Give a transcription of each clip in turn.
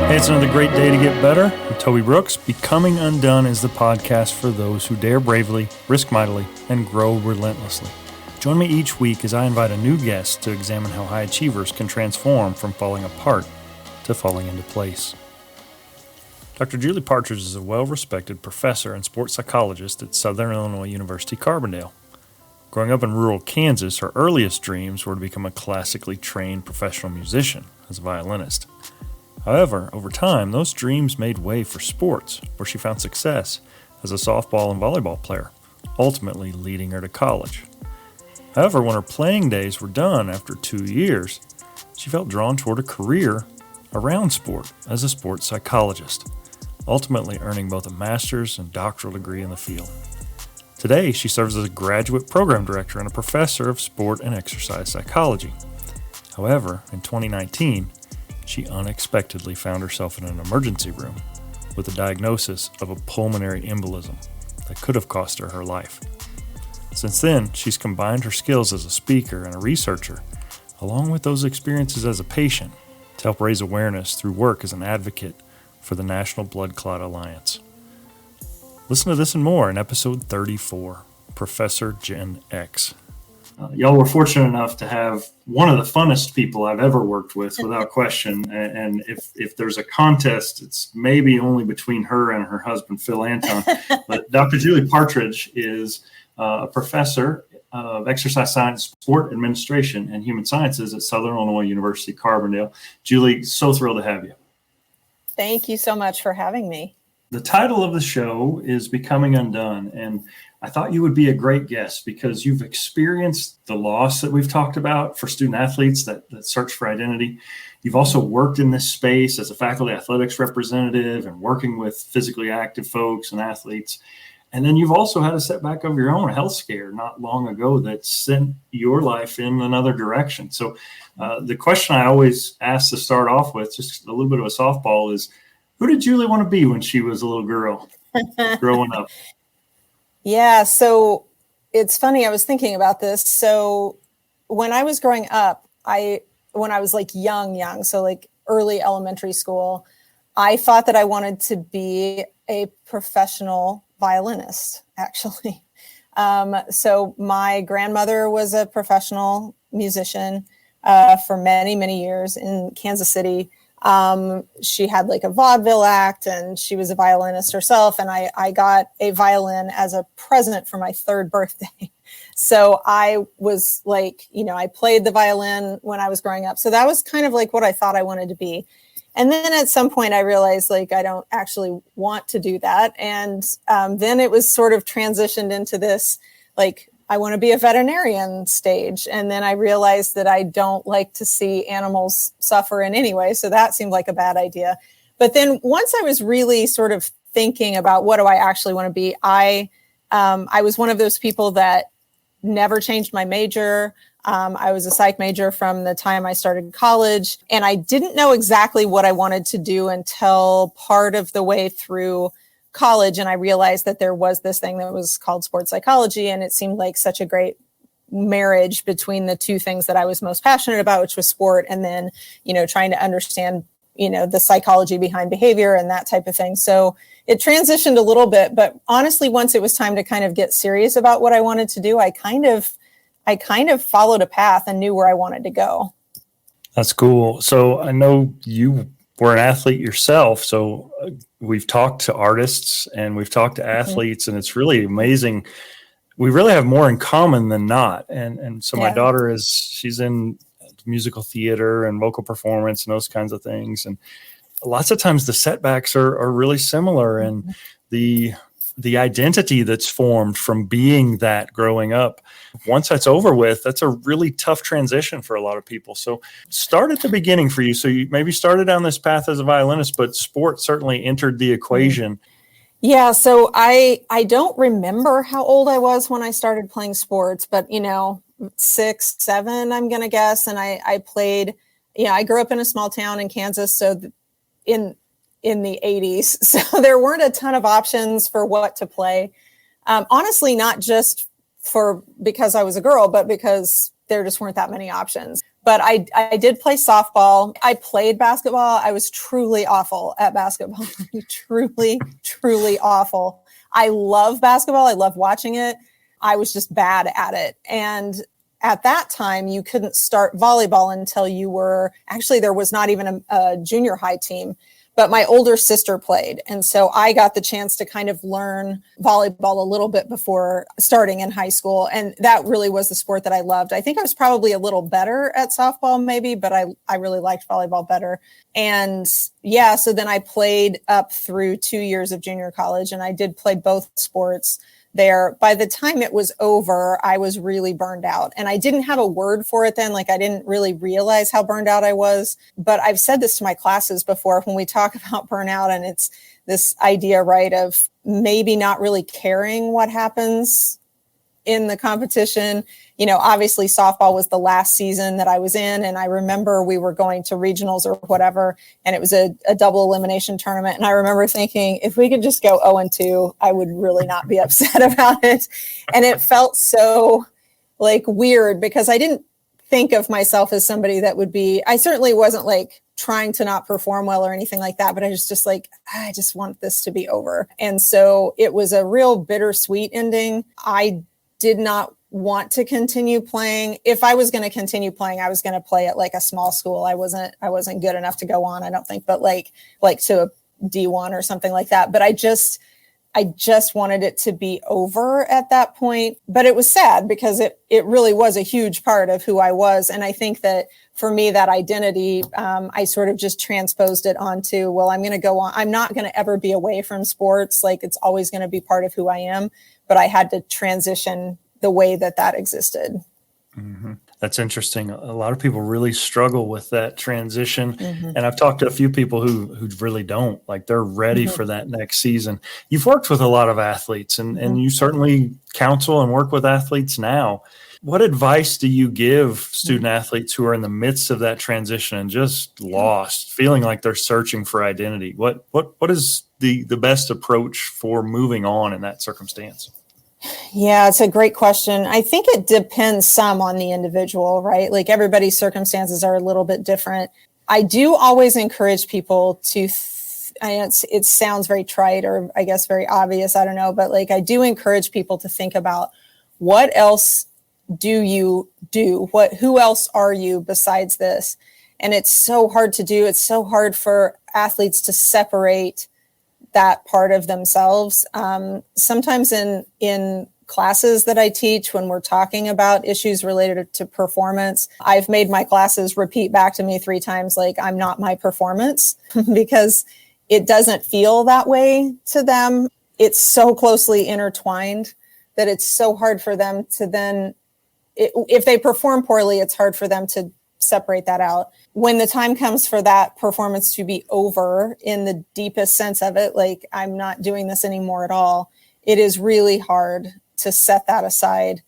Hey, it's another great day to get better. With Toby Brooks, Becoming Undone is the podcast for those who dare bravely, risk mightily, and grow relentlessly. Join me each week as I invite a new guest to examine how high achievers can transform from falling apart to falling into place. Dr. Julie Partridge is a well-respected professor and sport psychologist at Southern Illinois University Carbondale. Growing up in rural Kansas, her earliest dreams were to become a classically trained professional musician as a violinist. However, over time, those dreams made way for sports, where she found success as a softball and volleyball player, ultimately leading her to college. However, when her playing days were done after 2 years, she felt drawn toward a career around sport as a sports psychologist, ultimately earning both a master's and doctoral degree in the field. Today, she serves as a graduate program director and a professor of sport and exercise psychology. However, in 2019, she unexpectedly found herself in an emergency room with a diagnosis of a pulmonary embolism that could have cost her her life. Since then, she's combined her skills as a speaker and a researcher, along with those experiences as a patient, to help raise awareness through work as an advocate for the National Blood Clot Alliance. Listen to this and more in episode 34, Professor Gen X. Y'all were fortunate enough to have one of the funnest people I've ever worked with, without question. And if there's a contest, it's maybe only between her and her husband, Phil Anton. But Dr. Julie Partridge is a professor of exercise science, sport administration, and human sciences at Southern Illinois University Carbondale. Julie, so thrilled to have you. Thank you so much for having me. The title of the show is Becoming Undone, and I thought you would be a great guest because you've experienced the loss that we've talked about for student athletes that search for identity. You've also worked in this space as a faculty athletics representative and working with physically active folks and athletes. And then you've also had a setback of your own, a health scare not long ago that sent your life in another direction. So the question I always ask to start off with, just a little bit of a softball, is who did Julie want to be when she was a little girl growing up? Yeah, so it's funny. I was thinking about this. So when I was growing up, when I was like young, so like early elementary school, I thought that I wanted to be a professional violinist, actually. So my grandmother was a professional musician for many, many years in Kansas City. She had like a vaudeville act and she was a violinist herself. And I got a violin as a present for my third birthday. So I was like, I played the violin when I was growing up. So that was kind of like what I thought I wanted to be. And then at some point I realized like, I don't actually want to do that. And then it was sort of transitioned into this, like, I want to be a veterinarian stage. And then I realized that I don't like to see animals suffer in any way. So that seemed like a bad idea. But then once I was really sort of thinking about what do I actually want to be, I was one of those people that never changed my major. I was a psych major from the time I started college. And I didn't know exactly what I wanted to do until part of the way through college. And I realized that there was this thing that was called sports psychology. And it seemed like such a great marriage between the two things that I was most passionate about, which was sport. And then, trying to understand, the psychology behind behavior and that type of thing. So it transitioned a little bit, but honestly, once it was time to kind of get serious about what I wanted to do, I kind of followed a path and knew where I wanted to go. That's cool. So I know you were an athlete yourself. So we've talked to artists and we've talked to athletes, and it's really amazing. We really have more in common than not. And so my daughter she's in musical theater and vocal performance and those kinds of things. And lots of times the setbacks are really similar, and the identity that's formed from being that growing up, once that's over with, that's a really tough transition for a lot of people. So start at the beginning for you. So you maybe started down this path as a violinist, but sport certainly entered the equation. Yeah. So I don't remember how old I was when I started playing sports, but 6, 7, I'm going to guess. And I played, I grew up in a small town in Kansas. So in the 80s. So there weren't a ton of options for what to play. Honestly, not just because I was a girl, but because there just weren't that many options. But I did play softball. I played basketball. I was truly awful at basketball. Truly, truly awful. I love basketball. I love watching it. I was just bad at it. And at that time, you couldn't start volleyball until there was not even a junior high team. But my older sister played. And so I got the chance to kind of learn volleyball a little bit before starting in high school. And that really was the sport that I loved. I think I was probably a little better at softball maybe, but I really liked volleyball better. And yeah, so then I played up through 2 years of junior college, and I did play both sports there. By the time it was over, I was really burned out, and I didn't have a word for it then. Like, I didn't really realize how burned out I was, but I've said this to my classes before when we talk about burnout, and it's this idea, right, of maybe not really caring what happens in the competition. You know, obviously softball was the last season that I was in, and I remember we were going to regionals or whatever, and it was a double elimination tournament. And I remember thinking, if we could just go 0-2, I would really not be upset about it. And it felt so like weird because I didn't think of myself as somebody that would be, I certainly wasn't like trying to not perform well or anything like that, but I was just like, I just want this to be over. And so it was a real bittersweet ending. I did not want to continue playing. If I was going to continue playing, I was going to play at like a small school. I wasn't good enough to go on, I don't think, but like to a D1 or something like that. But I just wanted it to be over at that point. But it was sad because it really was a huge part of who I was. And I think that for me, that identity, I sort of just transposed it onto, well, I'm going to go on. I'm not going to ever be away from sports. Like, it's always going to be part of who I am. But I had to transition the way that existed. Mm-hmm. That's interesting. A lot of people really struggle with that transition. Mm-hmm. And I've talked to a few people who really don't. Like, they're ready for that next season. You've worked with a lot of athletes, and you certainly counsel and work with athletes now. What advice do you give student athletes who are in the midst of that transition and just lost, feeling like they're searching for identity? What is the best approach for moving on in that circumstance? Yeah, it's a great question. I think it depends some on the individual, right? Like, everybody's circumstances are a little bit different. I do always encourage people to, it sounds very trite or I guess very obvious, I don't know, but like, I do encourage people to think about what else do you do? Who else are you besides this? And it's so hard to do. It's so hard for athletes to separate that part of themselves. Sometimes in classes that I teach, when we're talking about issues related to performance, I've made my classes repeat back to me 3 times, like, I'm not my performance, because it doesn't feel that way to them. It's so closely intertwined that it's so hard for them to then, if they perform poorly, it's hard for them to separate that out. When the time comes for that performance to be over in the deepest sense of it, like, I'm not doing this anymore at all, it is really hard to set that aside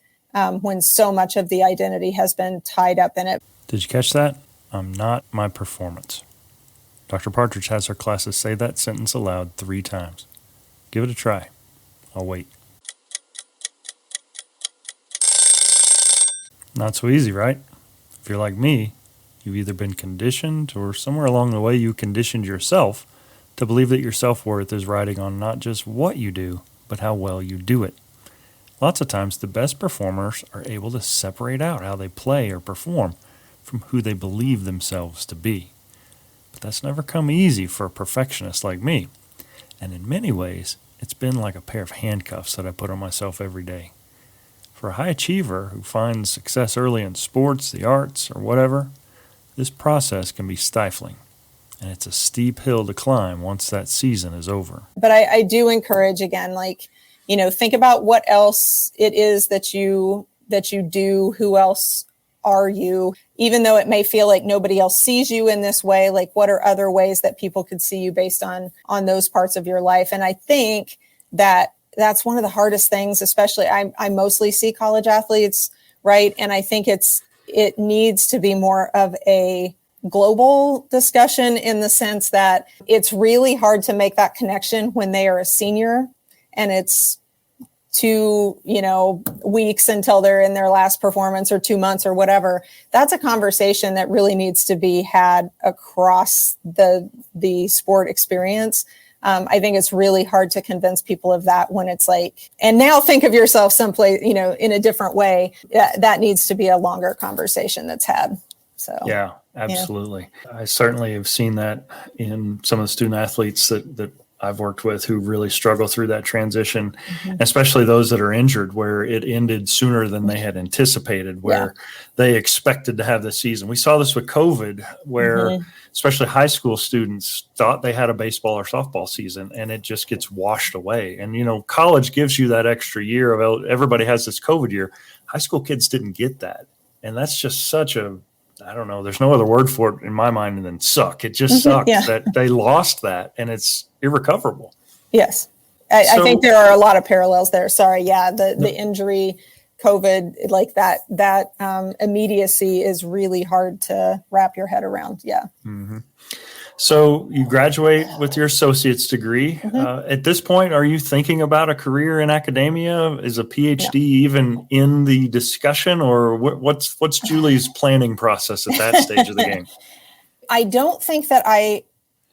when so much of the identity has been tied up in it. Did you catch that? I'm not my performance. Dr. Partridge has her classes say that sentence aloud 3 times. Give it a try. I'll wait. Not so easy, right? If you're like me, you've either been conditioned or somewhere along the way you conditioned yourself to believe that your self-worth is riding on not just what you do, but how well you do it. Lots of times the best performers are able to separate out how they play or perform from who they believe themselves to be. But that's never come easy for a perfectionist like me. And in many ways, it's been like a pair of handcuffs that I put on myself every day. For a high achiever who finds success early in sports, the arts, or whatever, this process can be stifling, and it's a steep hill to climb once that season is over. But I do encourage, again, like, think about what else it is that you do, who else are you, even though it may feel like nobody else sees you in this way, like, what are other ways that people could see you based on those parts of your life? And I think that's one of the hardest things, especially I mostly see college athletes, right? And I think it needs to be more of a global discussion in the sense that it's really hard to make that connection when they are a senior and it's 2, weeks until they're in their last performance or 2 months or whatever. That's a conversation that really needs to be had across the sport experience. I think it's really hard to convince people of that when it's like, and now think of yourself someplace, in a different way. That needs to be a longer conversation that's had. So yeah, absolutely. Yeah. I certainly have seen that in some of the student athletes that I've worked with who really struggle through that transition, especially those that are injured where it ended sooner than they had anticipated, where they expected to have the season. We saw this with COVID where especially high school students thought they had a baseball or softball season and it just gets washed away. And, college gives you that extra year of everybody has this COVID year. High school kids didn't get that. And that's just such I don't know, there's no other word for it in my mind than suck. It just sucks that they lost that and it's irrecoverable. Yes. I think there are a lot of parallels there. Sorry. Yeah. The injury, COVID, like that immediacy is really hard to wrap your head around. Yeah. Mm-hmm. So you graduate with your associate's degree. At this point, are you thinking about a career in academia? Is a PhD even in the discussion, or what's Julie's planning process at that stage of the game? I don't think that I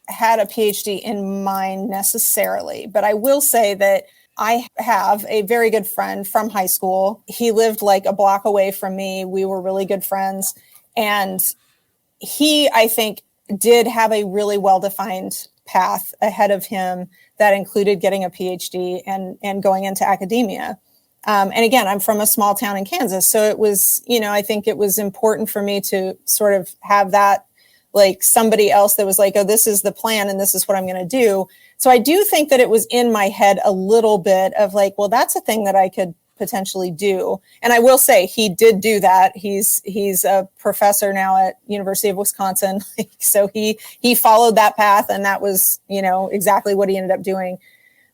had a PhD in mind necessarily, but I will say that I have a very good friend from high school. He lived like a block away from me. We were really good friends. And he, I think, did have a really well-defined path ahead of him that included getting a PhD and going into academia. And again, I'm from a small town in Kansas. So it was, I think it was important for me to sort of have that, like somebody else that was like, oh, this is the plan and this is what I'm going to do. So I do think that it was in my head a little bit of like, well, that's a thing that I could potentially do. And I will say he did do that. He's a professor now at University of Wisconsin. So he followed that path and that was, exactly what he ended up doing.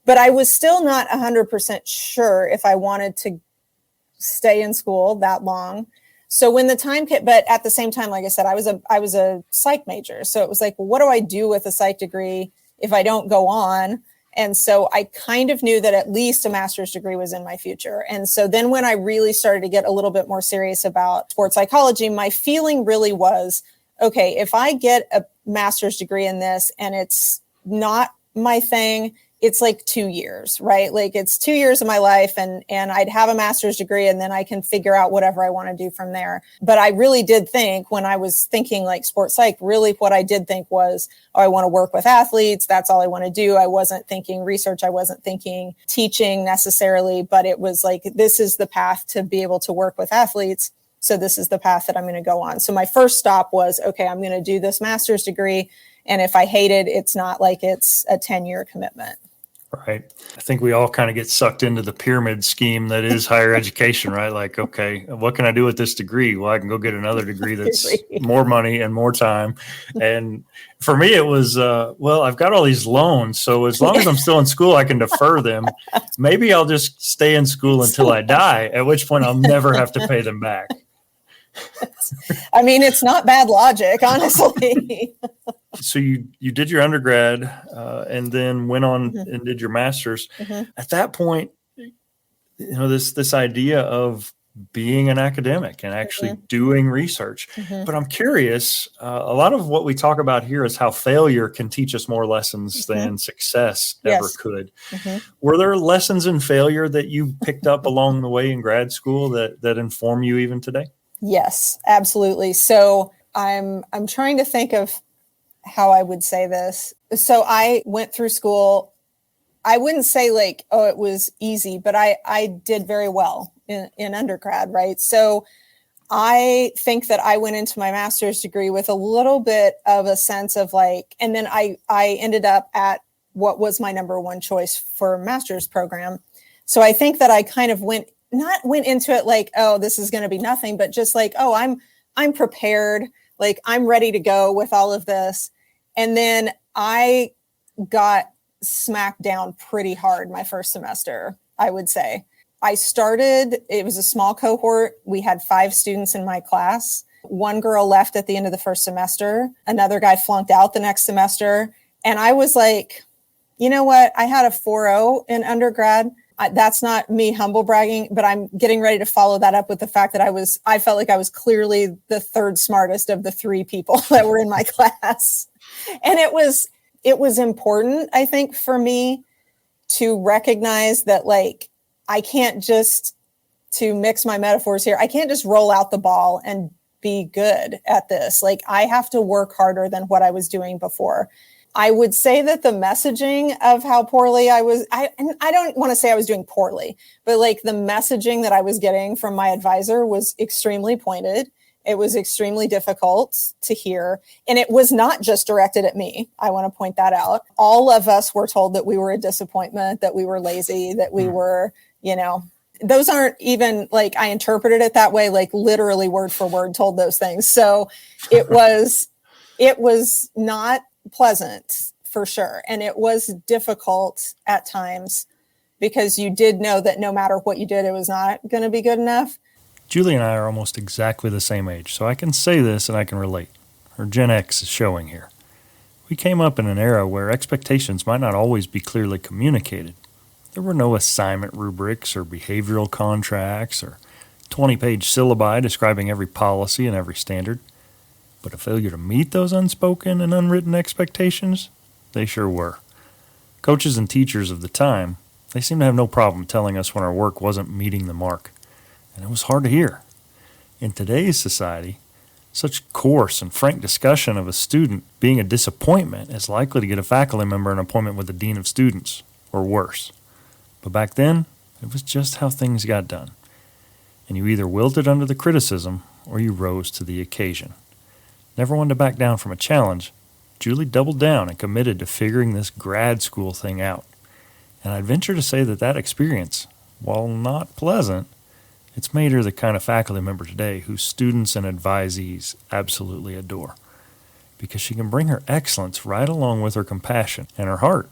But I was still not 100% sure if I wanted to stay in school that long. So when the time came, but at the same time, like I said, I was a psych major. So it was like, well, what do I do with a psych degree if I don't go on? And so I kind of knew that at least a master's degree was in my future. And so then when I really started to get a little bit more serious about sports psychology, my feeling really was, okay, if I get a master's degree in this and it's not my thing, it's like 2 years, right? Like it's 2 years of my life and I'd have a master's degree and then I can figure out whatever I want to do from there. But I really did think when I was thinking like sports psych, really what I did think was, oh, I want to work with athletes. That's all I want to do. I wasn't thinking research. I wasn't thinking teaching necessarily, but it was like, this is the path to be able to work with athletes. So this is the path that I'm going to go on. So my first stop was, okay, I'm going to do this master's degree. And if I hate it, it's not like it's a 10-year commitment. Right. I think we all kind of get sucked into the pyramid scheme that is higher education, right? Like, okay, what can I do with this degree? Well, I can go get another degree that's more money and more time. And for me, it was, well, I've got all these loans. So as long as I'm still in school, I can defer them. Maybe I'll just stay in school until I die, at which point I'll never have to pay them back. I mean, it's not bad logic, honestly. So you did your undergrad and then went on and did your master's. At that point, this idea of being an academic and actually doing research. But I'm curious, a lot of what we talk about here is how failure can teach us more lessons than success ever could. Were there lessons in failure that you picked up along the way in grad school that inform you even today? Yes, absolutely. So I'm trying to think of how I would say this. So I went through school. I wouldn't say like, oh, it was easy, but I did very well in undergrad, right? So I think that I went into my master's degree with a little bit of a sense of like, and then I ended up at what was my number one choice for a master's program. So I think that I kind of went into it like, oh, this is going to be nothing, but just like, oh, I'm prepared. Like I'm ready to go with all of this. And then I got smacked down pretty hard my first semester, I would say. It was a small cohort. We had 5 students in my class. One girl left at the end of the first semester. Another guy flunked out the next semester. And I was like, you know what? I had a 4.0 in undergrad. That's not me humble bragging, but I'm getting ready to follow that up with the fact that I felt like I was clearly the third smartest of the three people that were in my class. And it was important, I think, for me to recognize that, like, I can't just, to mix my metaphors here, I can't just roll out the ball and be good at this. Like, I have to work harder than what I was doing before. I would say that the messaging of how poorly I don't want to say I was doing poorly, but like the messaging that I was getting from my advisor was extremely pointed. It was extremely difficult to hear. And it was not just directed at me. I want to point that out. All of us were told that we were a disappointment, that we were lazy, that we were, those aren't even like, I interpreted it that way, like literally word for word told those things. So it was not pleasant for sure. And it was difficult at times because you did know that no matter what you did, it was not going to be good enough. Julie and I are almost exactly the same age, so I can say this and I can relate. Her Gen X is showing here. We came up in an era where expectations might not always be clearly communicated. There were no assignment rubrics or behavioral contracts or 20-page syllabi describing every policy and every standard. But a failure to meet those unspoken and unwritten expectations, they sure were. Coaches and teachers of the time, they seemed to have no problem telling us when our work wasn't meeting the mark. And it was hard to hear. In today's society, such coarse and frank discussion of a student being a disappointment is likely to get a faculty member an appointment with the dean of students, or worse. But back then, it was just how things got done. And you either wilted under the criticism or you rose to the occasion. Never one to back down from a challenge, Julie doubled down and committed to figuring this grad school thing out. And I'd venture to say that experience, while not pleasant, it's made her the kind of faculty member today whose students and advisees absolutely adore. Because she can bring her excellence right along with her compassion and her heart,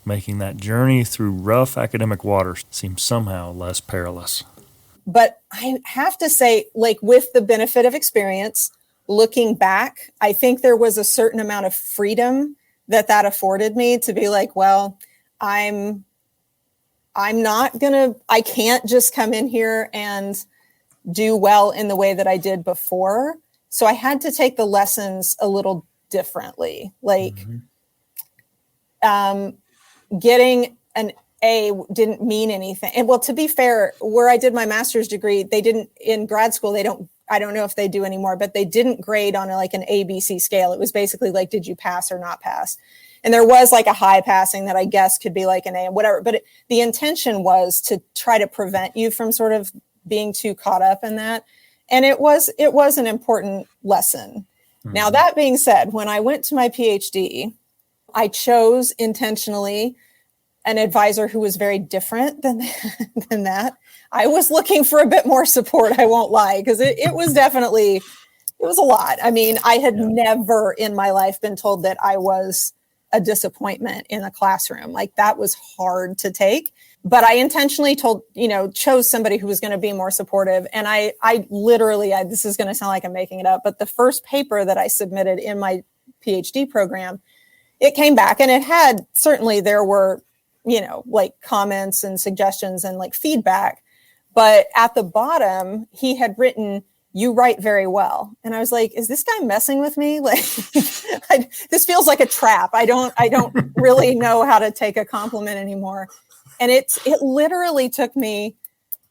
making that journey through rough academic waters seem somehow less perilous. But I have to say, like, with the benefit of experience, looking back, I think there was a certain amount of freedom that afforded me to be like, well, I can't just come in here and do well in the way that I did before. So I had to take the lessons a little differently. Like, getting an A didn't mean anything. And well, to be fair, where I did my master's degree, they didn't, in grad school, I don't know if they do anymore, but they didn't grade on like an ABC scale. It was basically like, did you pass or not pass? And there was like a high passing that I guess could be like an A and whatever. But the intention was to try to prevent you from sort of being too caught up in that. And it was an important lesson. Now, that being said, when I went to my PhD, I chose intentionally an advisor who was very different than that. I was looking for a bit more support, I won't lie, because it was a lot. I mean, I had never in my life been told that I was a disappointment in a classroom. Like, that was hard to take. But I intentionally chose somebody who was going to be more supportive. And I literally, this is going to sound like I'm making it up, but the first paper that I submitted in my PhD program, it came back and it had, certainly there were, like comments and suggestions and like feedback. But at the bottom, he had written, "You write very well." And I was like, is this guy messing with me? Like, this feels like a trap. I don't really know how to take a compliment anymore. And it literally took me,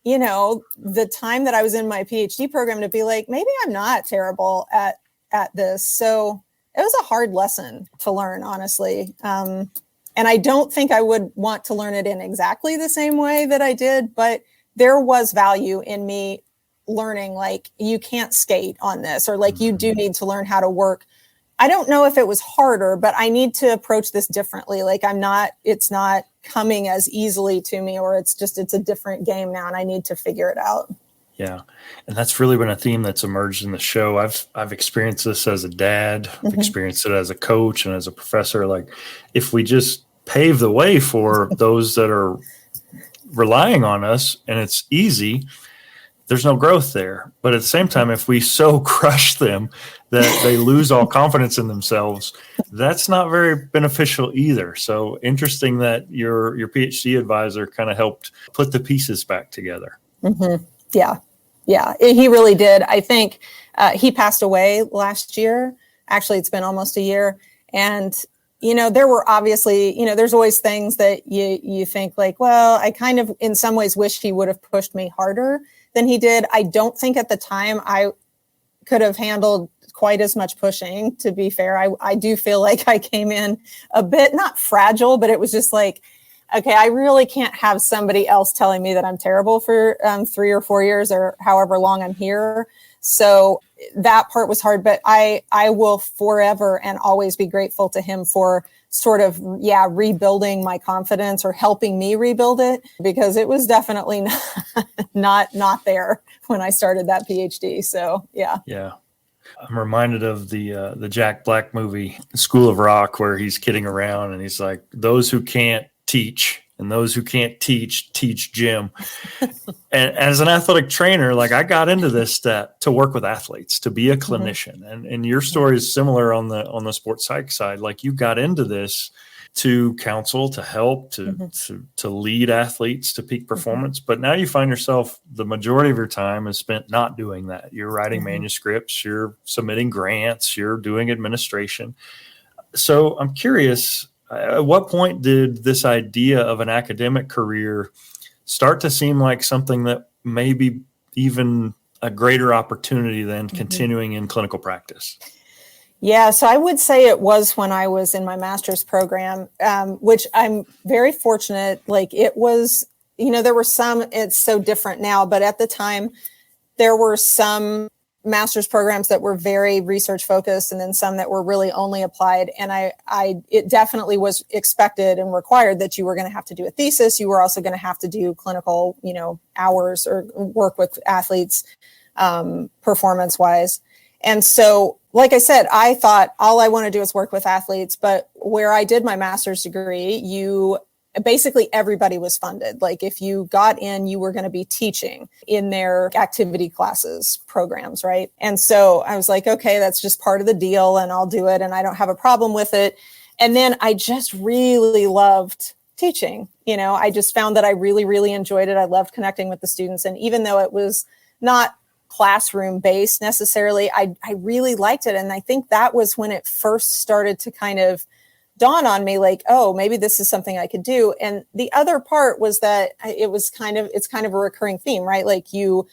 the time that I was in my PhD program to be like, maybe I'm not terrible at this. So it was a hard lesson to learn, honestly. And I don't think I would want to learn it in exactly the same way that I did, but there was value in me learning, like, you can't skate on this, or like, you do need to learn how to work. I don't know if it was harder, but I need to approach this differently. Like, it's not coming as easily to me, or it's a different game now and I need to figure it out. Yeah. And that's really been a theme that's emerged in the show. I've experienced this as a dad, I've experienced it as a coach and as a professor. Like, if we just pave the way for those that are relying on us and it's easy, there's no growth there. But at the same time, if we so crush them that they lose all confidence in themselves, that's not very beneficial either. So interesting that your PhD advisor kind of helped put the pieces back together. Mm-hmm. Yeah. Yeah, he really did. I think he passed away last year. Actually, it's been almost a year. And, there were obviously, there's always things that you think like, well, I kind of in some ways wish he would have pushed me harder than he did. I don't think at the time I could have handled quite as much pushing, to be fair. I do feel like I came in a bit, not fragile, but it was just like, okay, I really can't have somebody else telling me that I'm terrible for 3 or 4 years or however long I'm here. So that part was hard, but I will forever and always be grateful to him for sort of, rebuilding my confidence or helping me rebuild it, because it was definitely not there when I started that PhD. So, yeah. Yeah. I'm reminded of the Jack Black movie, School of Rock, where he's kidding around and he's like, those who can't teach and those who can't teach gym. And as an athletic trainer, like I got into this to work with athletes, to be a clinician. Mm-hmm. And your story is similar on the sports psych side. Like you got into this to counsel, to help, to lead athletes to peak performance. But now you find yourself, the majority of your time is spent not doing that. You're writing manuscripts, you're submitting grants, you're doing administration. So I'm curious, at what point did this idea of an academic career start to seem like something that may be even a greater opportunity than continuing in clinical practice? Yeah, so I would say it was when I was in my master's program, which I'm very fortunate. Like it was, there were some, it's so different now, but at the time there were some master's programs that were very research focused and then some that were really only applied. And it definitely was expected and required that you were going to have to do a thesis. You were also going to have to do clinical, hours or work with athletes, performance wise. And so, like I said, I thought all I want to do is work with athletes, but where I did my master's degree, basically everybody was funded. Like if you got in, you were going to be teaching in their activity classes programs, right? And so I was like, okay, that's just part of the deal and I'll do it and I don't have a problem with it. And then I just really loved teaching. I just found that I really, really enjoyed it. I loved connecting with the students. And even though it was not classroom based necessarily, I really liked it. And I think that was when it first started to kind of dawn on me, like, oh, maybe this is something I could do. And the other part was that it's kind of a recurring theme, right? Like do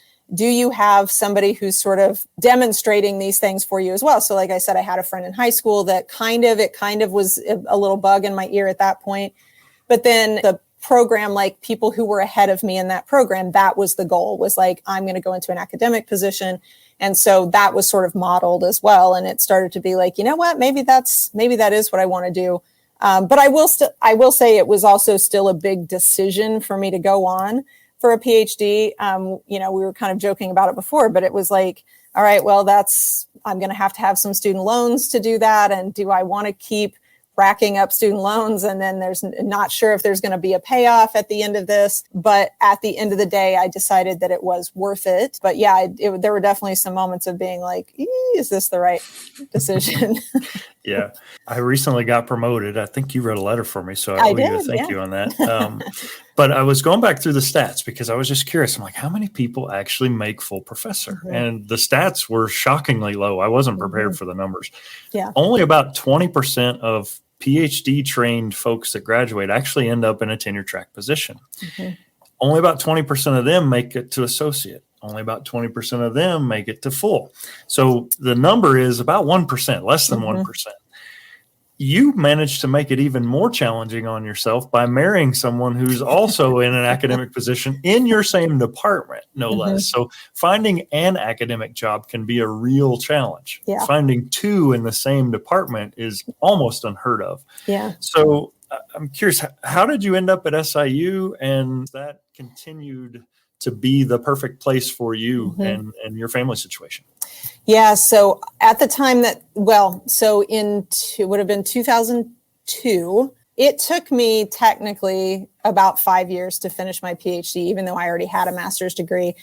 you have somebody who's sort of demonstrating these things for you as well? So like I said, I had a friend in high school that kind of was a little bug in my ear at that point. But then the program, like people who were ahead of me in that program, that was the goal, was like, I'm going to go into an academic position. And so that was sort of modeled as well. And it started to be like, you know what, maybe that is what I want to do. But I will say it was also still a big decision for me to go on for a PhD. We were kind of joking about it before, but it was like, all right, well, I'm going to have some student loans to do that. And do I want to keep racking up student loans? And then there's not sure if there's going to be a payoff at the end of this. But at the end of the day, I decided that it was worth it. But yeah, there were definitely some moments of being like, is this the right decision? Yeah. I recently got promoted. I think you wrote a letter for me, so I owe you a thank you on that. But I was going back through the stats because I was just curious. I'm like, how many people actually make full professor? And the stats were shockingly low. I wasn't prepared for the numbers. Yeah. Only about 20% of PhD trained folks that graduate actually end up in a tenure track position. Only about 20% of them make it to associate. Only about 20% of them make it to full. So the number is about 1%, less than 1%. You managed to make it even more challenging on yourself by marrying someone who's also in an academic position in your same department, no less. So finding an academic job can be a real challenge. Yeah. Finding two in the same department is almost unheard of. Yeah. So I'm curious, how did you end up at SIU, and that continued to be the perfect place for you and your family situation? Yeah. So at the time it would have been 2002. It took me technically about 5 years to finish my PhD, even though I already had a master's degree.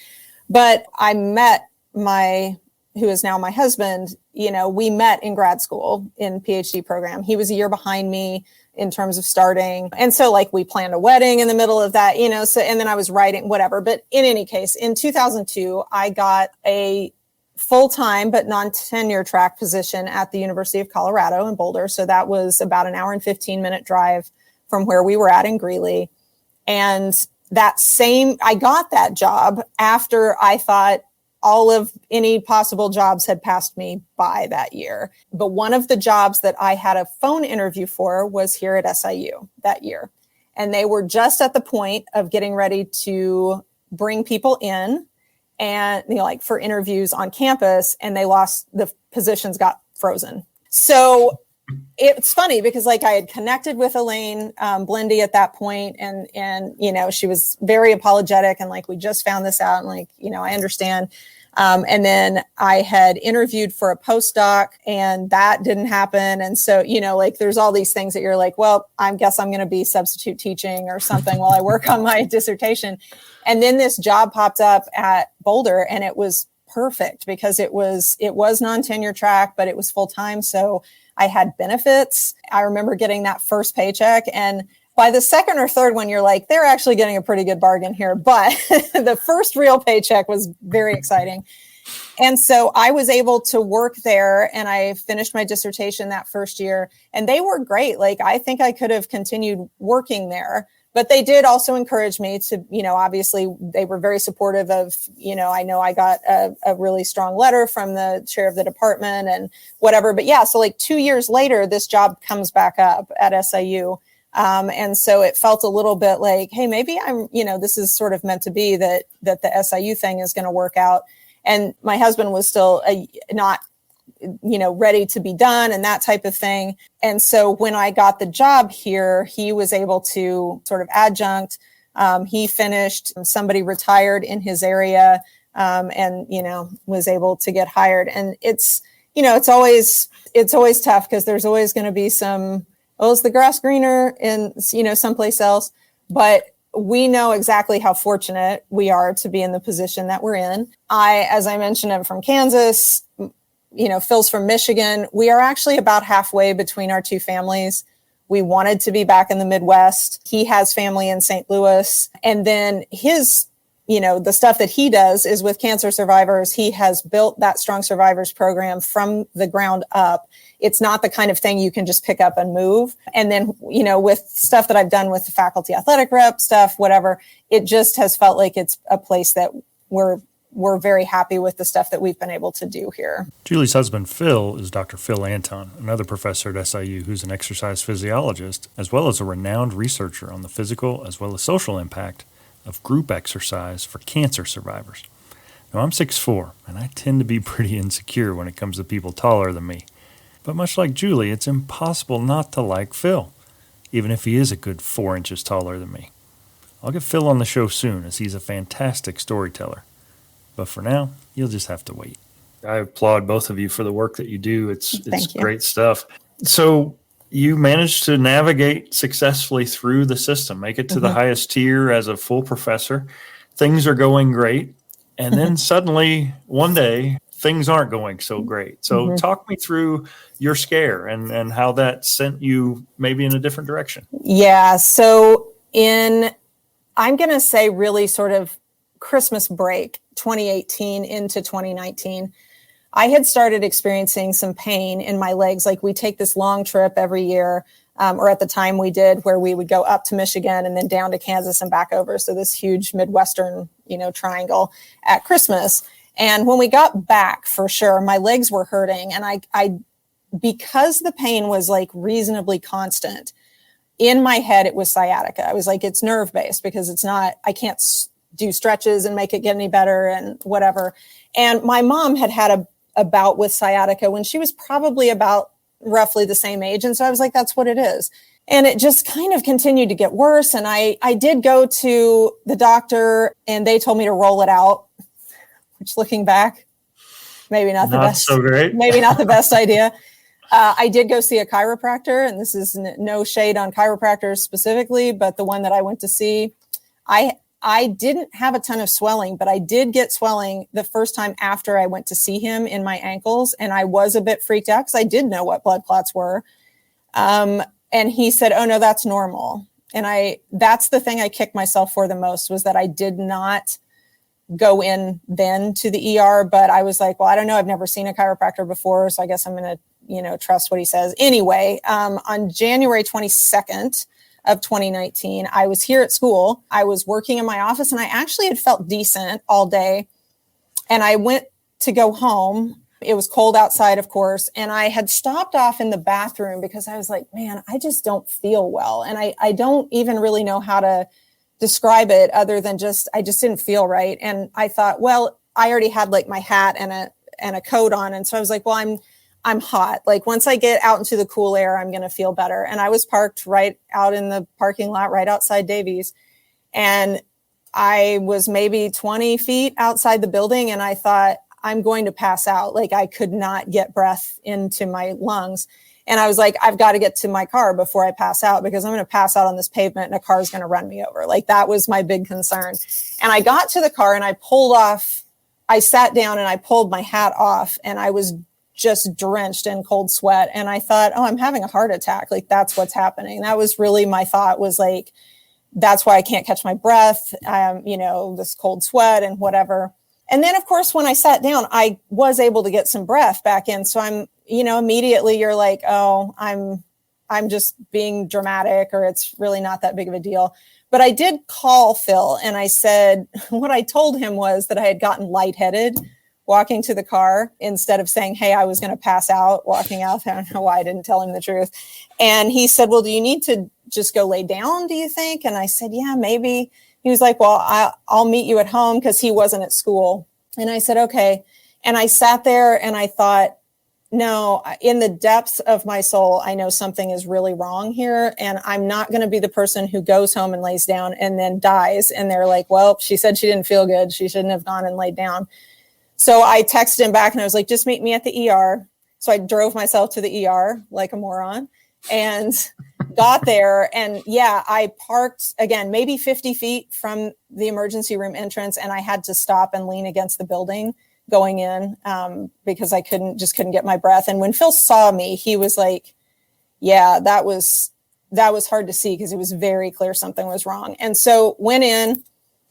But I met who is now my husband, we met in grad school in PhD program. He was a year behind me in terms of starting. And so like we planned a wedding in the middle of that, so, and then I was writing, whatever. But in any case, in 2002, I got a full-time but non-tenure track position at the University of Colorado in Boulder. So that was about an hour and 15-minute drive from where we were at in Greeley. And I got that job after I thought all of any possible jobs had passed me by that year. But one of the jobs that I had a phone interview for was here at SIU that year. And they were just at the point of getting ready to bring people in and, like for interviews on campus, and the positions got frozen. So it's funny because like I had connected with Elaine Blendy at that point, and she was very apologetic, and like we just found this out, and like I understand. And then I had interviewed for a postdoc, and that didn't happen. And so like there's all these things that you're like, well, I guess I'm going to be substitute teaching or something while I work on my dissertation. And then this job popped up at Boulder, and it was perfect because it was non-tenure track, but it was full time. So I had benefits. I remember getting that first paycheck, and by the second or third one, you're like, they're actually getting a pretty good bargain here. But the first real paycheck was very exciting. And so I was able to work there, and I finished my dissertation that first year, and they were great. Like, I think I could have continued working there, but they did also encourage me to, obviously they were very supportive of, I know I got a really strong letter from the chair of the department and whatever. But yeah, so like 2 years later, this job comes back up at SIU. And so it felt a little bit like, hey, maybe this is sort of meant to be that the SIU thing is going to work out. And my husband was still not, ready to be done and that type of thing. And so when I got the job here, he was able to sort of adjunct. He finished, somebody retired in his area, and, was able to get hired. And it's always tough because there's always going to be some, is the grass greener in, someplace else? But we know exactly how fortunate we are to be in the position that we're in. As I mentioned, I'm from Kansas. Phil's from Michigan. We are actually about halfway between our two families. We wanted to be back in the Midwest. He has family in St. Louis. And then his, the stuff that he does is with cancer survivors. He has built that Strong Survivors program from the ground up. It's not the kind of thing you can just pick up and move. And then, with stuff that I've done with the faculty athletic rep stuff, whatever, it just has felt like it's a place that we're very happy with the stuff that we've been able to do here. Julie's husband, Phil, is Dr. Phil Anton, another professor at SIU who's an exercise physiologist, as well as a renowned researcher on the physical as well as social impact of group exercise for cancer survivors. Now, I'm 6'4", and I tend to be pretty insecure when it comes to people taller than me. But much like Julie, it's impossible not to like Phil, even if he is a good 4 inches taller than me. I'll get Phil on the show soon, as he's a fantastic storyteller. But for now, you'll just have to wait. I applaud both of you for the work that you do. It's great stuff. So you managed to navigate successfully through the system, make it to the highest tier as a full professor. Things are going great. And then suddenly, one day, things aren't going so great. So talk me through your scare and how that sent you maybe in a different direction. Yeah. So I'm going to say really sort of Christmas break, 2018 into 2019, I had started experiencing some pain in my legs. Like we take this long trip every year, or at the time we did, where we would go up to Michigan and then down to Kansas and back over. So this huge Midwestern, triangle at Christmas. And when we got back, for sure, my legs were hurting. And I because the pain was like reasonably constant, in my head, it was sciatica. I was like, it's nerve-based because I can't do stretches and make it get any better and whatever. And my mom had a bout with sciatica when she was probably about roughly the same age. And so I was like, that's what it is. And it just kind of continued to get worse. And I did go to the doctor, and they told me to roll it out, which looking back, maybe not the best. So great. Maybe not the best idea. I did go see a chiropractor, and this is no shade on chiropractors specifically, but the one that I went to see, I I didn't have a ton of swelling, but I did get swelling the first time after I went to see him in my ankles. And I was a bit freaked out because I did know what blood clots were. And he said, oh no, that's normal. And that's the thing I kicked myself for the most, was that I did not go in then to the ER, but I was like, well, I don't know. I've never seen a chiropractor before. So I guess I'm going to, trust what he says. Anyway, on January 22nd of 2019, I was here at school. I was working in my office and I actually had felt decent all day. And I went to go home. It was cold outside, of course. And I had stopped off in the bathroom because I was like, man, I just don't feel well. And I don't even really know how to describe it other than I just didn't feel right. And I thought, well, I already had like my hat and a coat on. And so I was like, well, I'm hot. Like once I get out into the cool air, I'm going to feel better. And I was parked right out in the parking lot, right outside Davies. And I was maybe 20 feet outside the building. And I thought, I'm going to pass out. Like I could not get breath into my lungs. And I was like, I've got to get to my car before I pass out, because I'm going to pass out on this pavement and a car is going to run me over. Like that was my big concern. And I got to the car and I sat down and I pulled my hat off and I was just drenched in cold sweat. And I thought, oh, I'm having a heart attack. Like that's what's happening. That was really my thought, was like, that's why I can't catch my breath. This cold sweat and whatever. And then, of course, when I sat down, I was able to get some breath back in. So I'm, immediately you're like, oh, I'm just being dramatic, or it's really not that big of a deal. But I did call Phil and I said, what I told him was that I had gotten lightheaded walking to the car, instead of saying, hey, I was going to pass out walking out. I don't know why I didn't tell him the truth. And he said, well, do you need to just go lay down, do you think? And I said, yeah, maybe. He was like, well, I'll meet you at home, because he wasn't at school. And I said, okay. And I sat there and I thought, no, in the depths of my soul, I know something is really wrong here. And I'm not going to be the person who goes home and lays down and then dies. And they're like, well, she said she didn't feel good. She shouldn't have gone and laid down. So I texted him back and I was like, just meet me at the ER. So I drove myself to the ER like a moron and got there. And yeah, I parked again, maybe 50 feet from the emergency room entrance. And I had to stop and lean against the building going in because I couldn't get my breath. And when Phil saw me, he was like, yeah, that was hard to see, because it was very clear something was wrong. And so went in,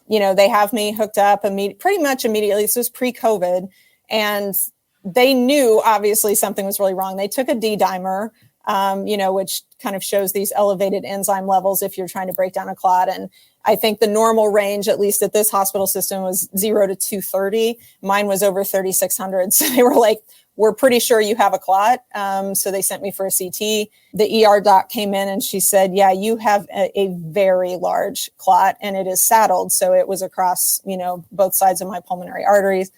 they have me hooked up pretty much immediately. This was pre-COVID. And they knew obviously something was really wrong. They took a D-dimer, which kind of shows these elevated enzyme levels if you're trying to break down a clot. And I think the normal range, at least at this hospital system, was 0 to 230. Mine was over 3,600. So they were like, we're pretty sure you have a clot. So they sent me for a CT. The ER doc came in and she said, yeah, you have a very large clot and it is saddled. So it was across, both sides of my pulmonary arteries.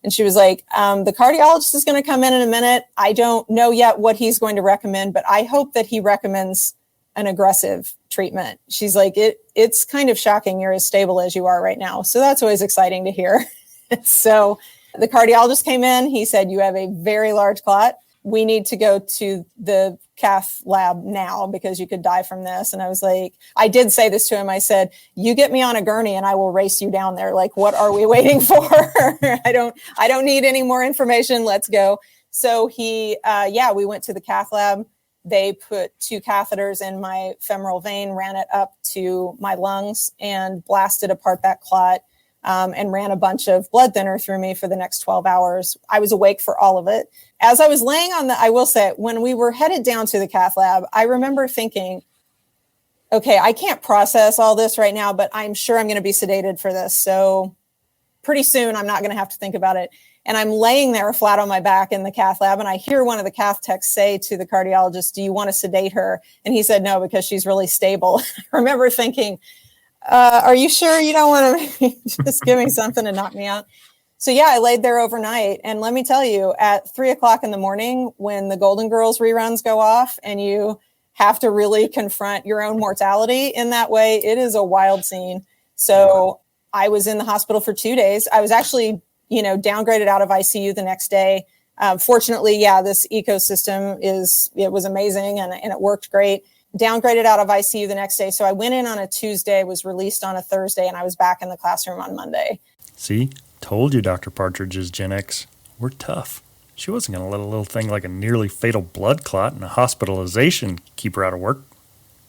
And she was like, the cardiologist is going to come in a minute. I don't know yet what he's going to recommend, but I hope that he recommends an aggressive treatment. She's like, it's kind of shocking you're as stable as you are right now. So that's always exciting to hear. So the cardiologist came in. He said, you have a very large clot. We need to go to the cath lab now because you could die from this. And I was like, I did say this to him. I said, you get me on a gurney and I will race you down there. Like, what are we waiting for? I don't need any more information. Let's go. So we went to the cath lab. They put 2 catheters in my femoral vein, ran it up to my lungs and blasted apart that clot. And ran a bunch of blood thinner through me for the next 12 hours. I was awake for all of it. As I was laying I will say, when we were headed down to the cath lab, I remember thinking, okay, I can't process all this right now, but I'm sure I'm going to be sedated for this. So pretty soon I'm not going to have to think about it. And I'm laying there flat on my back in the cath lab. And I hear one of the cath techs say to the cardiologist, do you want to sedate her? And he said, no, because she's really stable. I remember thinking, are you sure you don't want to just give me something to knock me out? So yeah, I laid there overnight. And let me tell you, at 3:00 in the morning, when the Golden Girls reruns go off and you have to really confront your own mortality in that way, it is a wild scene. So I was in the hospital for 2 days. I was actually, downgraded out of ICU the next day. Fortunately, this ecosystem it was amazing and it worked great. downgraded out of ICU the next day. So I went in on a Tuesday, was released on a Thursday, and I was back in the classroom on Monday. See, told you Dr. Partridge is Gen X. We're tough. She wasn't going to let a little thing like a nearly fatal blood clot and a hospitalization keep her out of work.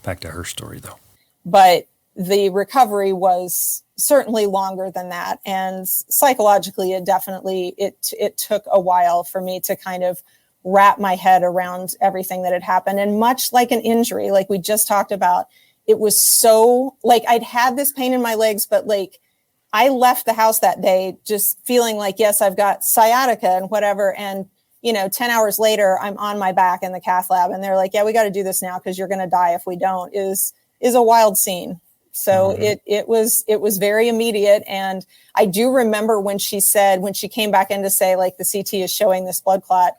Back to her story, though. But the recovery was certainly longer than that. And psychologically, it took a while for me to kind of wrap my head around everything that had happened. And much like an injury, like we just talked about, it was so like I'd had this pain in my legs, but like I left the house that day just feeling like, yes, I've got sciatica and whatever. And, 10 hours later, I'm on my back in the cath lab and they're like, yeah, we got to do this now because you're going to die if we don't, is a wild scene. So it was very immediate. And I do remember when she came back in to say, like, the CT is showing this blood clot,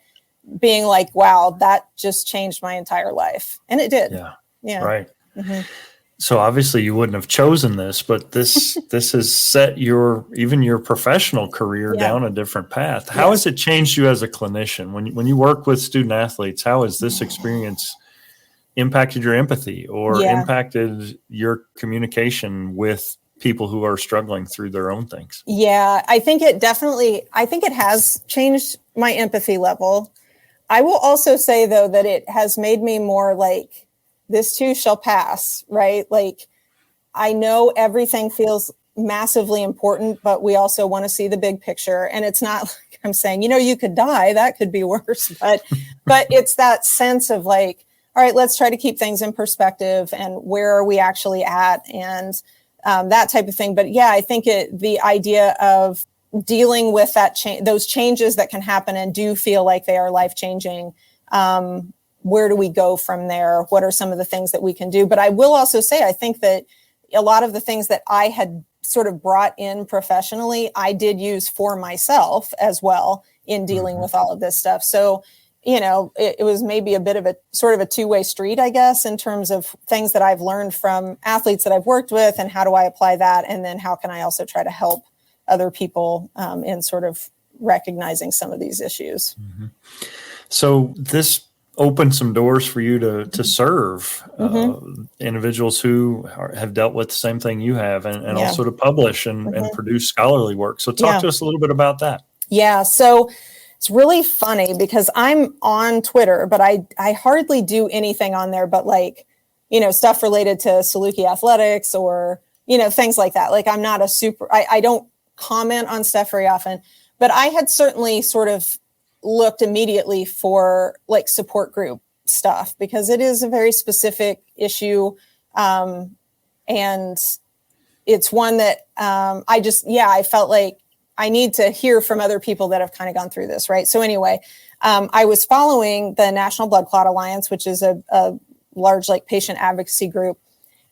being like, wow, that just changed my entire life. And it did. Yeah. Right. Mm-hmm. So obviously you wouldn't have chosen this, but this has set your professional career down a different path. How has it changed you as a clinician? When you work with student athletes, how has this experience impacted your empathy or impacted your communication with people who are struggling through their own things? Yeah, I think it has changed my empathy level. I will also say, though, that it has made me more like, this too shall pass, right? Like, I know everything feels massively important, but we also want to see the big picture. And it's not like I'm saying, you could die, that could be worse, but it's that sense of like, all right, let's try to keep things in perspective and where are we actually at, and that type of thing. But yeah, I think the idea of dealing with that those changes that can happen and do feel like they are life-changing. Where do we go from there? What are some of the things that we can do? But I will also say, I think that a lot of the things that I had sort of brought in professionally, I did use for myself as well in dealing with all of this stuff. So, it was maybe a bit of a sort of a two-way street, I guess, in terms of things that I've learned from athletes that I've worked with, and how do I apply that? And then how can I also try to help other people in sort of recognizing some of these issues? Mm-hmm. So this opened some doors for you to serve individuals who have dealt with the same thing you have, and also to publish and produce scholarly work. So talk to us a little bit about that. Yeah. So it's really funny because I'm on Twitter, but I hardly do anything on there but like, stuff related to Saluki athletics or, things like that. Like I'm not I don't comment on stuff very often, but I had certainly sort of looked immediately for like support group stuff because it is a very specific issue. And it's one that I felt like I need to hear from other people that have kind of gone through this, right? So anyway, I was following the National Blood Clot Alliance, which is a large like patient advocacy group.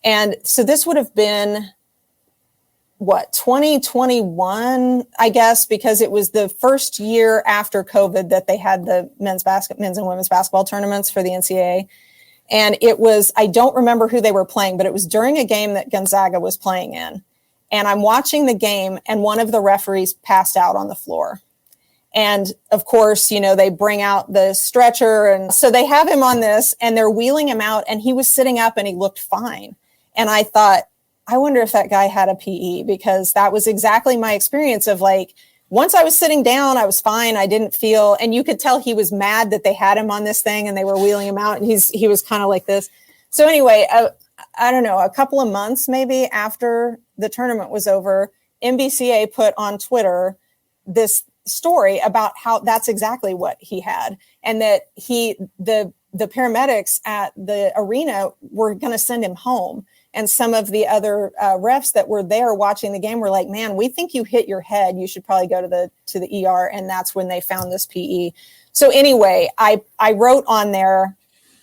And so this would have been 2021, I guess, because it was the first year after COVID that they had the men's and women's basketball tournaments for the NCAA. And it was, I don't remember who they were playing, but it was during a game that Gonzaga was playing in. And I'm watching the game and one of the referees passed out on the floor. And of course, they bring out the stretcher. And so they have him on this and they're wheeling him out and he was sitting up and he looked fine. And I thought, I wonder if that guy had a PE, because that was exactly my experience of like, once I was sitting down, I was fine. I didn't feel, and you could tell he was mad that they had him on this thing and they were wheeling him out and he was kind of like this. So anyway, I don't know, a couple of months maybe after the tournament was over, NBCA put on Twitter this story about how that's exactly what he had. And that the paramedics at the arena were going to send him home. And some of the other refs that were there watching the game were like, man, we think you hit your head. You should probably go to the ER. And that's when they found this PE. So anyway, I wrote on there,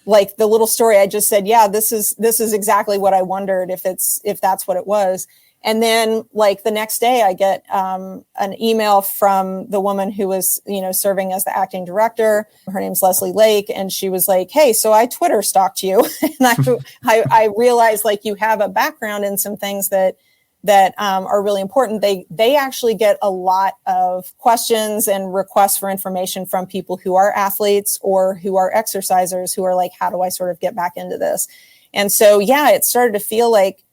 like the little story I just said, yeah, this is exactly what I wondered if that's what it was. And then like the next day I get an email from the woman who was, serving as the acting director. Her name's Leslie Lake. And she was like, hey, so I Twitter stalked you. And I realized like you have a background in some things that are really important. They actually get a lot of questions and requests for information from people who are athletes or who are exercisers who are like, how do I sort of get back into this? And so, yeah, it started to feel like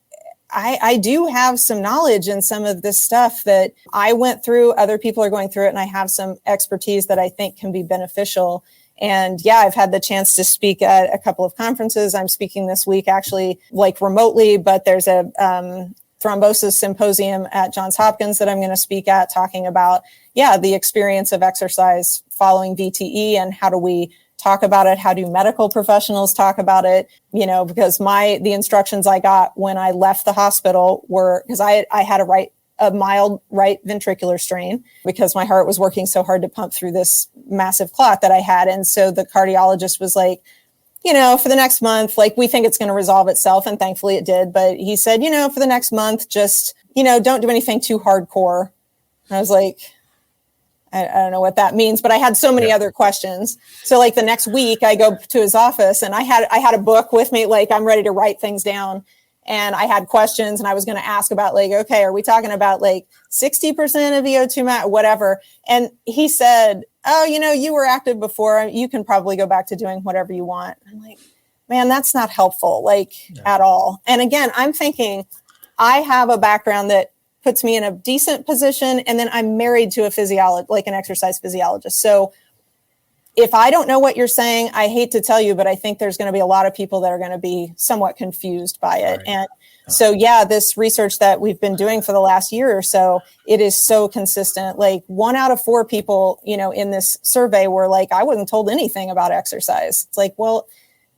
I do have some knowledge in some of this stuff that I went through. Other people are going through it, and I have some expertise that I think can be beneficial. And yeah, I've had the chance to speak at a couple of conferences. I'm speaking this week, actually, like remotely, but there's a thrombosis symposium at Johns Hopkins that I'm going to speak at, talking about, the experience of exercise following VTE and how do we talk about it? How do medical professionals talk about it? Because the instructions I got when I left the hospital were, because I had a mild right ventricular strain because my heart was working so hard to pump through this massive clot that I had. And so the cardiologist was like, for the next month, like, we think it's going to resolve itself. And thankfully it did. But he said, for the next month, just, don't do anything too hardcore. And I was like, I don't know what that means, but I had so many other questions. So like the next week I go to his office and I had a book with me, like I'm ready to write things down. And I had questions and I was going to ask about like, okay, are we talking about like 60% of VO2 whatever? And he said, oh, you were active before. You can probably go back to doing whatever you want. I'm like, man, that's not helpful, at all. And again, I'm thinking I have a background that puts me in a decent position. And then I'm married to a physiologist, like an exercise physiologist. So if I don't know what you're saying, I hate to tell you, but I think there's going to be a lot of people that are going to be somewhat confused by it. Right. And so, this research that we've been doing for the last year or so, it is so consistent. Like 1 out of 4 people, in this survey were like, I wasn't told anything about exercise. It's like, well,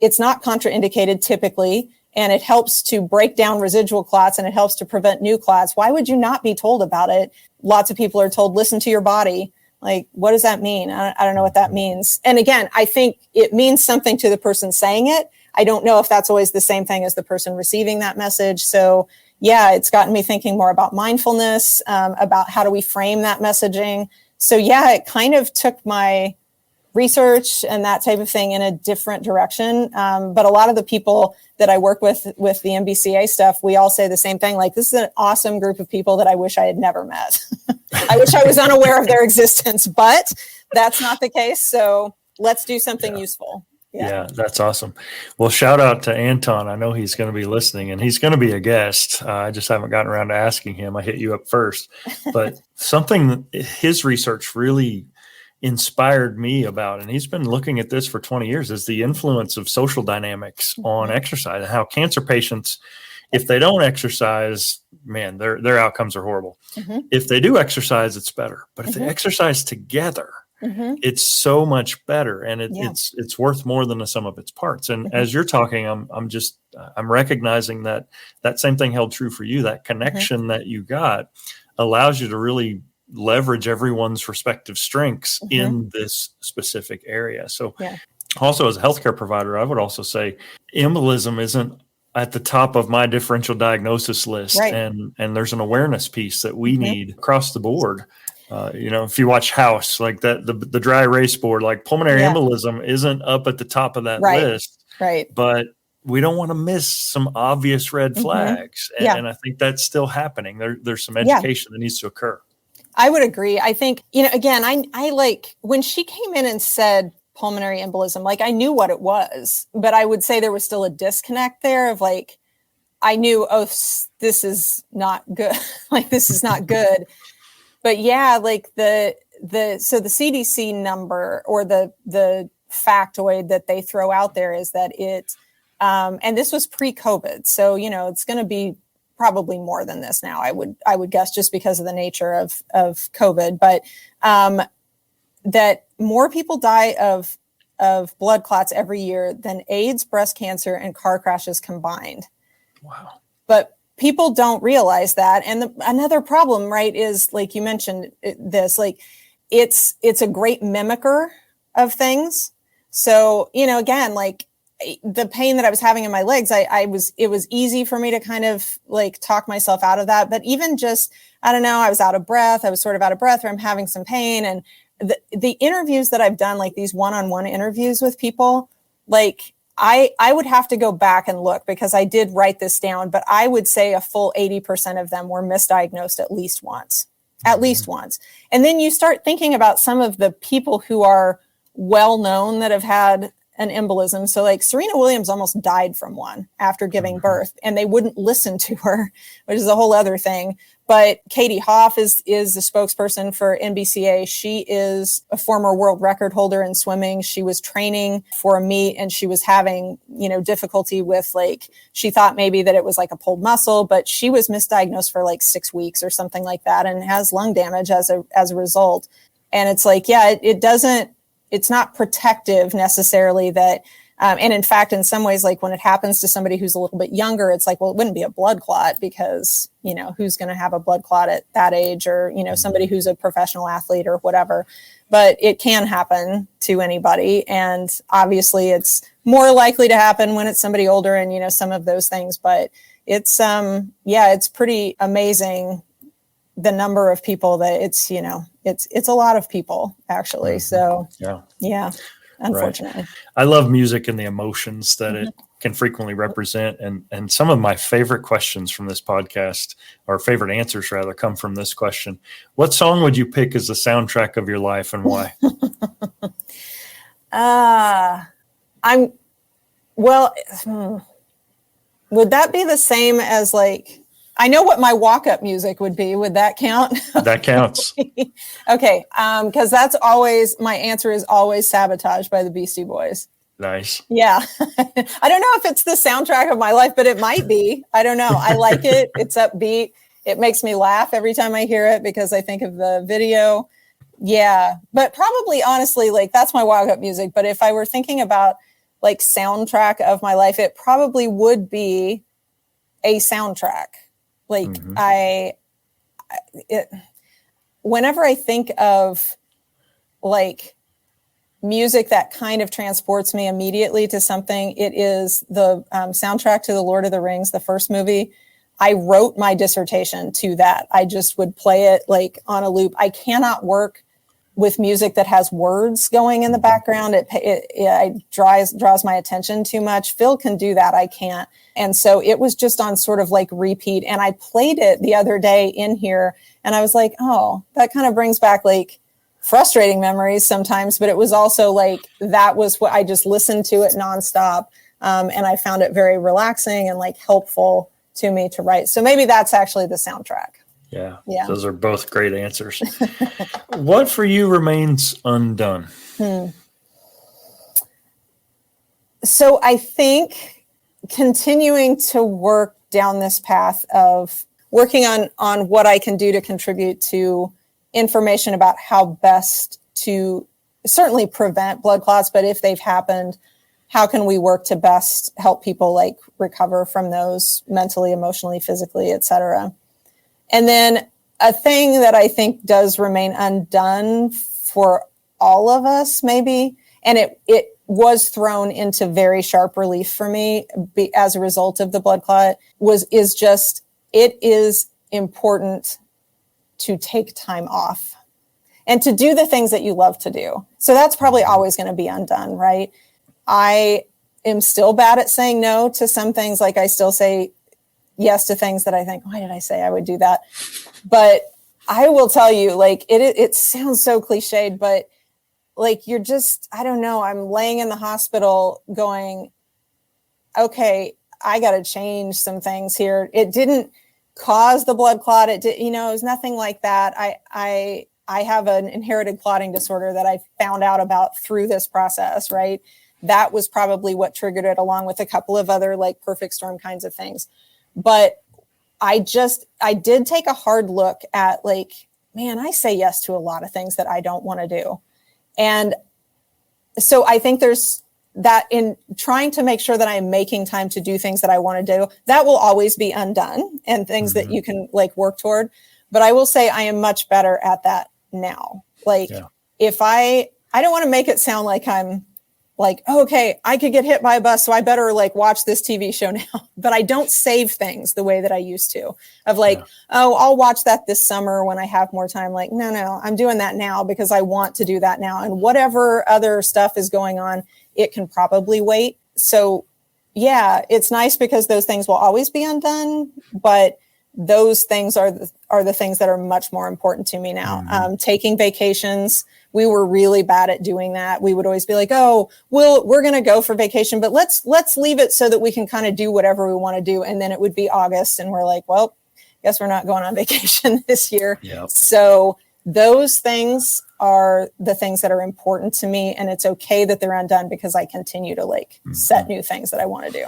it's not contraindicated typically, and it helps to break down residual clots and it helps to prevent new clots. Why would you not be told about it? Lots of people are told, listen to your body. Like, what does that mean? I don't know what that means. And again, I think it means something to the person saying it. I don't know if that's always the same thing as the person receiving that message. So it's gotten me thinking more about mindfulness, about how do we frame that messaging. So it kind of took my research and that type of thing in a different direction. But a lot of the people that I work with the MBCA stuff, we all say the same thing. Like, this is an awesome group of people that I wish I had never met. I wish I was unaware of their existence, but that's not the case. So let's do something useful. Yeah, that's awesome. Well, shout out to Anton. I know he's going to be listening and he's going to be a guest. I just haven't gotten around to asking him. I hit you up first, but something his research really inspired me about, and he's been looking at this for 20 years, is the influence of social dynamics on exercise and how cancer patients, if they don't exercise, man, their outcomes are horrible. If they do exercise, it's better. But if they exercise together, it's so much better, and it's worth more than the sum of its parts. And as you're talking, I'm recognizing that same thing held true for you. That connection that you got allows you to really leverage everyone's respective strengths in this specific area. So also as a healthcare provider, I would also say embolism isn't at the top of my differential diagnosis list. Right. And there's an awareness piece that we need across the board. If you watch House, like that, the dry erase board, like pulmonary embolism isn't up at the top of that list. Right. But we don't want to miss some obvious red flags. And I think that's still happening. There's some education that needs to occur. I would agree. I think, again, I like when she came in and said pulmonary embolism, like I knew what it was, but I would say there was still a disconnect there of like, I knew, oh, this is not good. Like, this is not good. But like so the CDC number or the factoid that they throw out there is that it, and this was pre-COVID. So, it's going to be probably more than this now, I would guess, just because of the nature of COVID, but that more people die of blood clots every year than AIDS, breast cancer, and car crashes combined. Wow. But people don't realize that. And another problem, right, is like you mentioned this, like it's a great mimicker of things. So, again, like the pain that I was having in my legs, it was easy for me to kind of like talk myself out of that. But even just, I don't know, I was out of breath. I was sort of out of breath, or I'm having some pain. And the interviews that I've done, like these one-on-one interviews with people, like I would have to go back and look because I did write this down, but I would say a full 80% of them were misdiagnosed at least once. And then you start thinking about some of the people who are well known that have had an embolism. So like Serena Williams almost died from one after giving birth, and they wouldn't listen to her, which is a whole other thing. But Katie Hoff is the spokesperson for NBCA. She is a former world record holder in swimming. She was training for a meet and she was having, difficulty with she thought maybe that it was like a pulled muscle, but she was misdiagnosed for like 6 weeks or something like that and has lung damage as a result. And it's it's not protective necessarily that, and in fact, in some ways, like when it happens to somebody who's a little bit younger, it's like, well, it wouldn't be a blood clot because, who's going to have a blood clot at that age, or, somebody who's a professional athlete or whatever, but it can happen to anybody. And obviously it's more likely to happen when it's somebody older and, some of those things, but it's, it's pretty amazing the number of people that it's a lot of people actually. Mm-hmm. So yeah. Unfortunately. Right. I love music and the emotions that it can frequently represent. And some of my favorite questions from this podcast, or favorite answers rather, come from this question. What song would you pick as the soundtrack of your life and why? Would that be the same as I know what my walk-up music would be. Would that count? That counts. Okay. Because that's always, my answer is always Sabotage by the Beastie Boys. Nice. Yeah. I don't know if it's the soundtrack of my life, but it might be. I don't know. I like it. It's upbeat. It makes me laugh every time I hear it because I think of the video. Yeah. But probably honestly, that's my walk-up music. But if I were thinking about soundtrack of my life, it probably would be a soundtrack. Whenever I think of music that kind of transports me immediately to something, it is the soundtrack to The Lord of the Rings, the first movie. I wrote my dissertation to that. I just would play it on a loop. I cannot work with music that has words going in the background. It draws my attention too much. Phil can do that. I can't. And so it was just on sort of repeat. And I played it the other day in here and I was like, oh, that kind of brings back frustrating memories sometimes. But it was also that was what I just listened to it nonstop. And I found it very relaxing and helpful to me to write. So maybe that's actually the soundtrack. Yeah. Those are both great answers. What for you remains undone? So I think continuing to work down this path of working on what I can do to contribute to information about how best to certainly prevent blood clots, but if they've happened, how can we work to best help people recover from those mentally, emotionally, physically, et cetera. And then a thing that I think does remain undone for all of us, maybe, and it was thrown into very sharp relief for me as a result of the blood clot, it is important to take time off and to do the things that you love to do. So that's probably always going to be undone, right? I am still bad at saying no to some things. I still say yes to things that I think, why did I say I would do that? But I will tell you, it sounds so cliched, but you're just, I don't know, I'm laying in the hospital going, okay, I got to change some things here. It didn't cause the blood clot. It did, it was nothing like that. I have an inherited clotting disorder that I found out about through this process, right? That was probably what triggered it, along with a couple of other perfect storm kinds of things. But I did take a hard look at I say yes to a lot of things that I don't want to do. And so I think there's that in trying to make sure that I'm making time to do things that I want to do, that will always be undone and things that you can work toward. But I will say I am much better at that now. If I don't want to make it sound like I'm okay, I could get hit by a bus, so I better watch this TV show now. But I don't save things the way that I used to of I'll watch that this summer when I have more time. No, I'm doing that now because I want to do that now. And whatever other stuff is going on, it can probably wait. So yeah, it's nice because those things will always be undone, but those things are the things that are much more important to me now. Mm-hmm. Taking vacations. We were really bad at doing that. We would always be like, oh, we're going to go for vacation, but let's leave it so that we can kind of do whatever we want to do. And then it would be August and we're like, well, guess we're not going on vacation this year. Yep. So those things are the things that are important to me. And it's okay that they're undone because I continue to set new things that I want to do.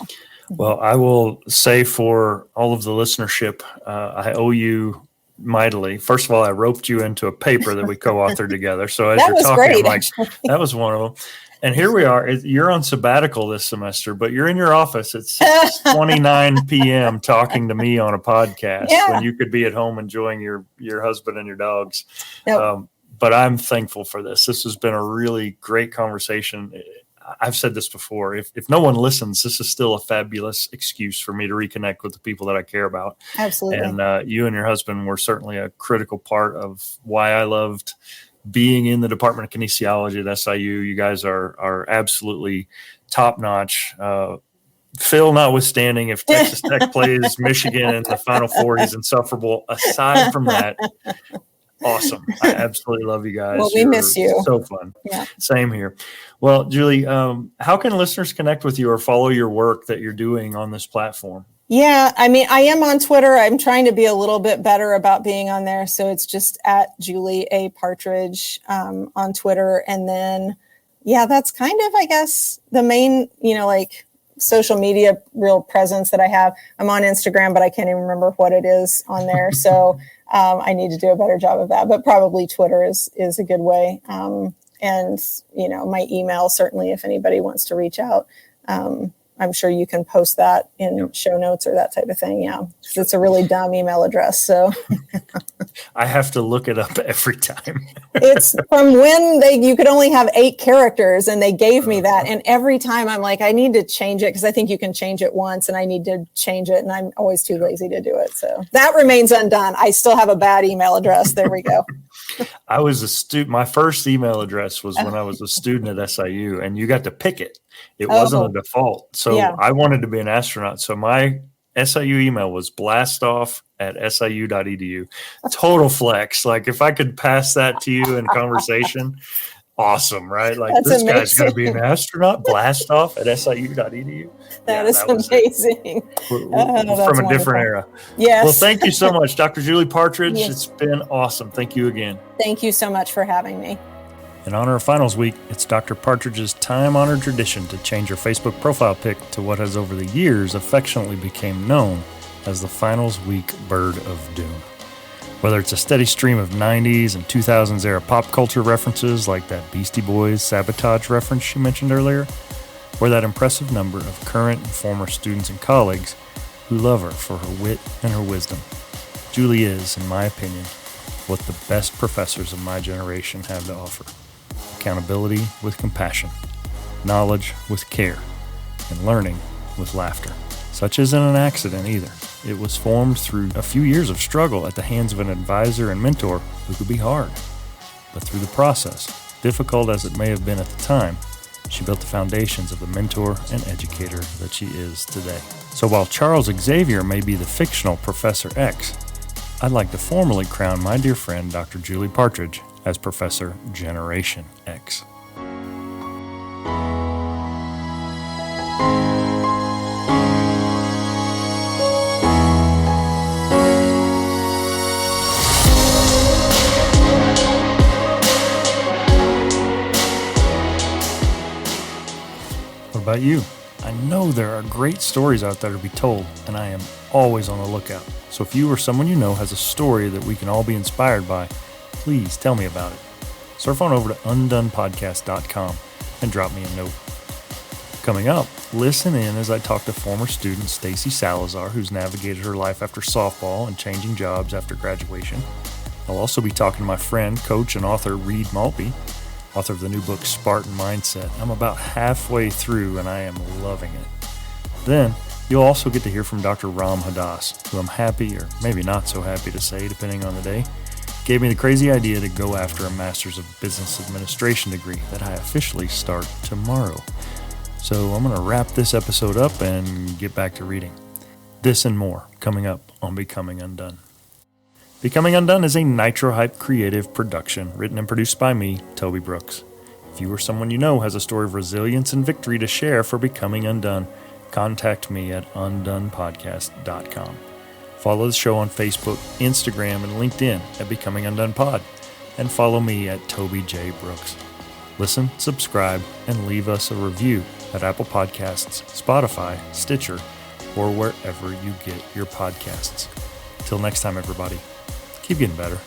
Well, I will say for all of the listenership, I owe you mightily. First of all, I roped you into a paper that we co-authored together. So as you're talking, great, I'm like, that was one of them. And here we are. You're on sabbatical this semester, but you're in your office at 6:29 p.m. talking to me on a podcast when you could be at home enjoying your husband and your dogs. Yep. But I'm thankful for this. This has been a really great conversation. I've said this before. If no one listens, this is still a fabulous excuse for me to reconnect with the people that I care about. Absolutely. And you and your husband were certainly a critical part of why I loved being in the Department of Kinesiology at SIU. You guys are absolutely top notch. Phil notwithstanding, if Texas Tech plays Michigan in the Final Four, he's insufferable. Aside from that, awesome. I absolutely love you guys. Well, we miss you. So fun. Yeah. Same here. Well, Julie, how can listeners connect with you or follow your work that you're doing on this platform? Yeah, I mean, I am on Twitter. I'm trying to be a little bit better about being on there. So it's just at Julie A. Partridge on Twitter. And then, that's kind of, I guess, the main, social media real presence that I have. I'm on Instagram, but I can't even remember what it is on there. So I need to do a better job of that. But probably Twitter is a good way. And, my email, certainly, if anybody wants to reach out. I'm sure you can post that in show notes or that type of thing. Yeah. It's a really dumb email address. So I have to look it up every time. It's from when you could only have 8 characters and they gave me that. And every time I'm like, I need to change it because I think you can change it once and I need to change it. And I'm always too lazy to do it. So that remains undone. I still have a bad email address. There we go. I was a student. My first email address was when I was a student at SIU and you got to pick it. It wasn't a default. So I wanted to be an astronaut. So my SIU email was blastoff@siu.edu. Total flex. Like if I could pass that to you in conversation, awesome, right? Like That's this amazing. guy's going to be an astronaut, blastoff@siu.edu. That is amazing. We're from a different era. Yes. Well, thank you so much, Dr. Julie Partridge. Yes. It's been awesome. Thank you again. Thank you so much for having me. In honor of finals week, it's Dr. Partridge's time-honored tradition to change her Facebook profile pic to what has over the years affectionately become known as the finals week bird of doom. Whether it's a steady stream of 90s and 2000s era pop culture references like that Beastie Boys Sabotage reference she mentioned earlier, or that impressive number of current and former students and colleagues who love her for her wit and her wisdom. Julie is, in my opinion, what the best professors of my generation have to offer. Accountability with compassion, knowledge with care, and learning with laughter. Such isn't an accident either. It was formed through a few years of struggle at the hands of an advisor and mentor who could be hard. But through the process, difficult as it may have been at the time, she built the foundations of the mentor and educator that she is today. So while Charles Xavier may be the fictional Professor X, I'd like to formally crown my dear friend Dr. Julie Partridge as Professor Generation X. What about you? I know there are great stories out there to be told, and I am always on the lookout. So if you or someone you know has a story that we can all be inspired by, please tell me about it. Surf on over to undonepodcast.com and drop me a note. Coming up, listen in as I talk to former student Stacy Salazar, who's navigated her life after softball and changing jobs after graduation. I'll also be talking to my friend, coach, and author Reed Maltby, author of the new book Spartan Mindset. I'm about halfway through and I am loving it. Then, you'll also get to hear from Dr. Ram Hadass, who I'm happy, or maybe not so happy to say, depending on the day, gave me the crazy idea to go after a Master's of Business Administration degree that I officially start tomorrow. So I'm going to wrap this episode up and get back to reading. This and more coming up on Becoming Undone. Becoming Undone is a Nitro Hype creative production, written and produced by me, Toby Brooks. If you or someone you know has a story of resilience and victory to share for Becoming Undone, contact me at undonepodcast.com. Follow the show on Facebook, Instagram, and LinkedIn at Becoming Undone Pod, and follow me at Toby J. Brooks. Listen, subscribe, and leave us a review at Apple Podcasts, Spotify, Stitcher, or wherever you get your podcasts. Till next time, everybody, keep getting better.